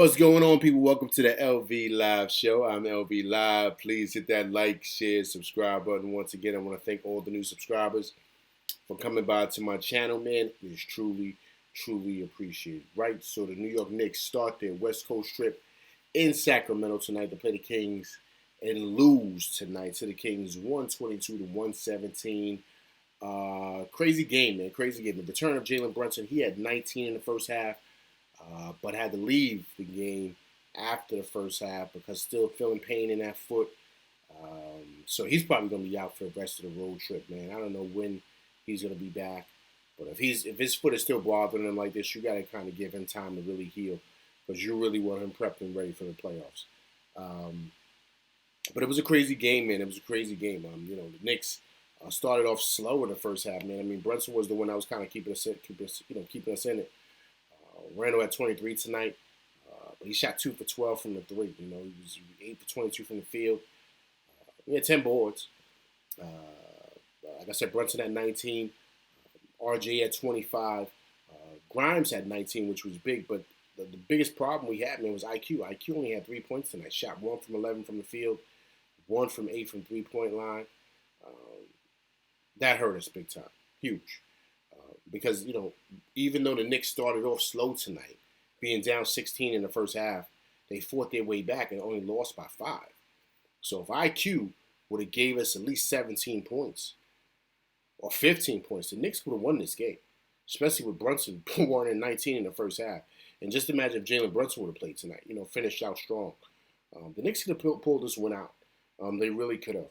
What's going on, people? Welcome to the LV Live Show. I'm LV Live. Please hit that like, share, subscribe button. Once again, I want to thank all the new subscribers for coming by to my channel, man. It is truly appreciated. Right, so the New York Knicks start their West Coast trip in Sacramento tonight to play the Kings and lose tonight to the Kings 122 to 117. Crazy game, man. Crazy game. The return of Jalen Brunson. He had 19 in the first half. But had to leave the game after the first half because still feeling pain in that foot. So he's probably going to be out for the rest of the road trip, man. I don't know when he's going to be back. But if his foot is still bothering him like this, you got to kind of give him time to really heal because you really want him prepped and ready for the playoffs. But it was a crazy game, man. It was a crazy game. The Knicks started off slow in the first half, man. I mean, Brunson was the one that was kind of keeping us in it. Randle had 23 tonight, but he shot 2 for 12 from the three. He was 8 for 22 from the field. He had 10 boards. Like I said, Brunson had 19. RJ had 25. Grimes had 19, which was big, but the biggest problem we had, man, was IQ. IQ only had 3 points tonight. Shot 1 from 11 from the field, 1 from 8 from three-point line. That hurt us big time. Huge. Because, even though the Knicks started off slow tonight, being down 16 in the first half, they fought their way back and only lost by 5. So if IQ would have gave us at least 17 points or 15 points, the Knicks would have won this game, especially with Brunson warning 19 in the first half. And just imagine if Jalen Brunson would have played tonight, finished out strong. The Knicks could have pulled this one out. They really could have.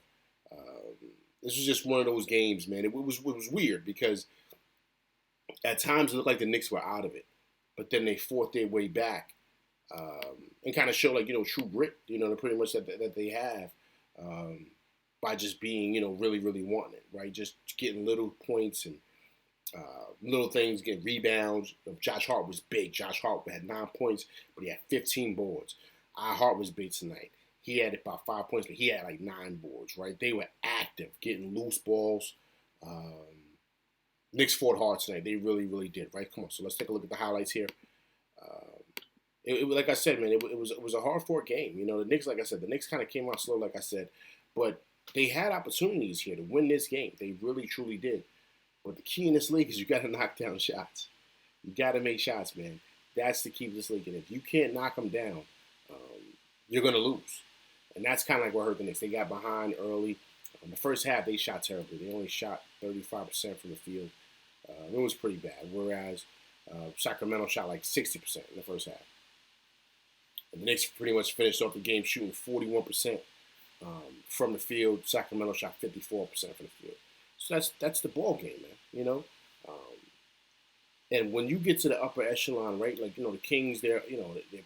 This was just one of those games, man. It was weird because at times it looked like the Knicks were out of it, but then they fought their way back and kind of showed true grit, pretty much that they have by just being really wanting it, right? Just getting little points and little things, getting rebounds. Josh Hart was big. Josh Hart had 9 points, but he had 15 boards. Hart was big tonight. He had about 5 points, but he had 9 boards, right? They were active, getting loose balls. Knicks fought hard tonight. They really did, right? Come on, so let's take a look at the highlights here. Like I said, man, it was a hard-fought game. The Knicks, like I said, the Knicks kind of came out slow, like I said, but they had opportunities here to win this game. They really, truly did. But the key in this league is you got to knock down shots. You got to make shots, man. That's the key to this league. And if you can't knock them down, you're going to lose. And that's kind of like what hurt the Knicks. They got behind early. In the first half, they shot terribly. They only shot 35% from the field. It was pretty bad, whereas Sacramento shot 60% in the first half. And the Knicks pretty much finished off the game shooting 41% from the field. Sacramento shot 54% from the field. So that's the ball game, man. And when you get to the upper echelon, right? The Kings, they're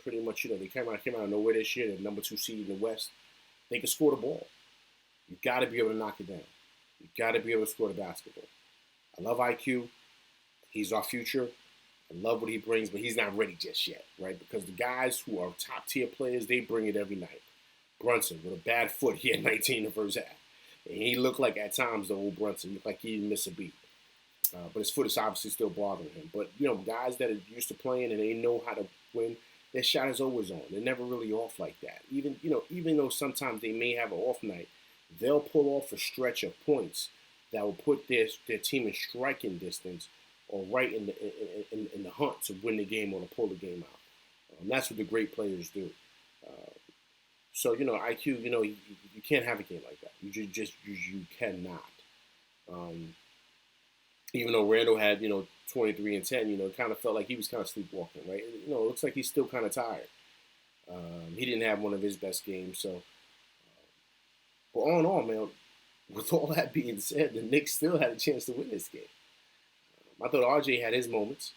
pretty much they came out of nowhere this year. They're number 2 seed in the West. They can score the ball. You got to be able to knock it down. You got to be able to score the basketball. I love IQ. He's our future. I love what he brings, but he's not ready just yet, right? Because the guys who are top-tier players, they bring it every night. Brunson, with a bad foot, he had 19 in the first half. And he looked like, at times, the old Brunson, looked like he didn't miss a beat. But his foot is obviously still bothering him. But, guys that are used to playing and they know how to win, their shot is always on. They're never really off like that. Even though sometimes they may have an off night, they'll pull off a stretch of points that will put their team in striking distance or right in the hunt to win the game or to pull the game out. That's what the great players do. So IQ, you can't have a game like that. You cannot. Even though Randle had 23 and 10, it kind of felt like he was kind of sleepwalking, right? It looks like he's still kind of tired. He didn't have one of his best games, so. But all in all, man, with all that being said, the Knicks still had a chance to win this game. I thought RJ had his moments.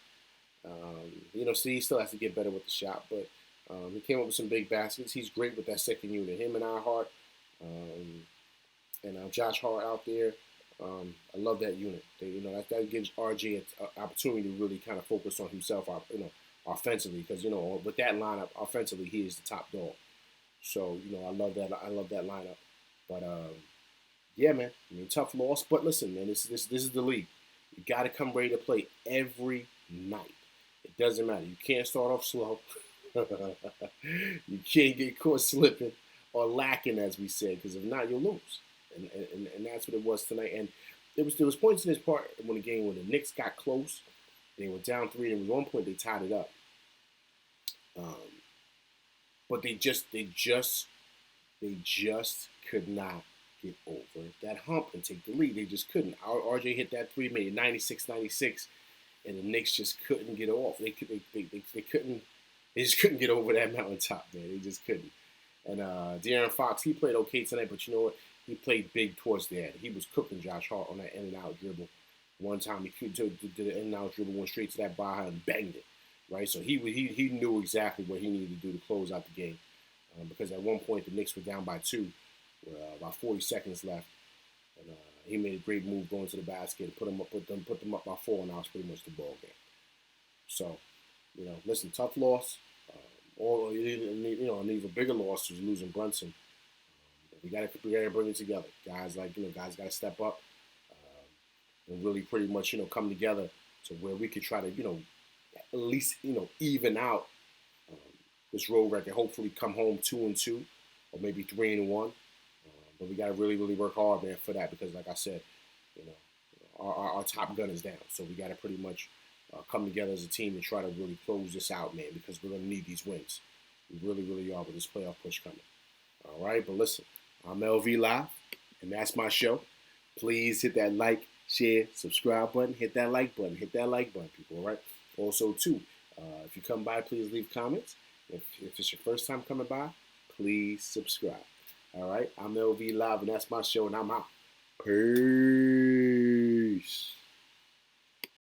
So he still has to get better with the shot, but he came up with some big baskets. He's great with that second unit. Him and Hart, and Josh Hart out there. I love that unit. That gives RJ an opportunity to really kind of focus on himself, offensively, because with that lineup, offensively, he is the top dog. So I love that. I love that lineup. But yeah, man. Tough loss. But listen, man, this is the league. You got to come ready to play every night. It doesn't matter. You can't start off slow. You can't get caught slipping or lacking, as we said, because if not, you'll lose. And that's what it was tonight. And there was points in this part when the game when the Knicks got close. They were down 3, and at one point they tied it up. Um, but they just could not get over that hump and take the lead. They just couldn't. RJ hit that 3, made it 96-96, and the Knicks just couldn't get off. They couldn't. They just couldn't get over that mountaintop, man. They just couldn't. And De'Aaron Fox, he played okay tonight, but you know what? He played big towards the end. He was cooking Josh Hart on that in and out dribble. One time he did an in and out dribble, went straight to that bar and banged it. Right, so he knew exactly what he needed to do to close out the game, because at one point the Knicks were down by 2, with about 40 seconds left, and he made a great move going to the basket, put them up by 4, and that was pretty much the ball game. So, listen, tough loss, or an even bigger loss was losing Brunson. We gotta bring it together, guys. Guys gotta step up, and really pretty much come together to where we could try to at least even out this road record. Hopefully, come home 2-2, or maybe 3-1. But we got to really, really work hard, man, for that, because, like I said, our top gun is down. So we got to pretty much come together as a team and try to really close this out, man, because we're gonna need these wins. We really, really are with this playoff push coming. All right, but listen, I'm LV Live, and that's my show. Please hit that like, share, subscribe button. Hit that like button. Hit that like button, people. All right. Also, too, if you come by, please leave comments. If it's your first time coming by, please subscribe. All right, I'm LV Live, and that's my show, and I'm out. Peace.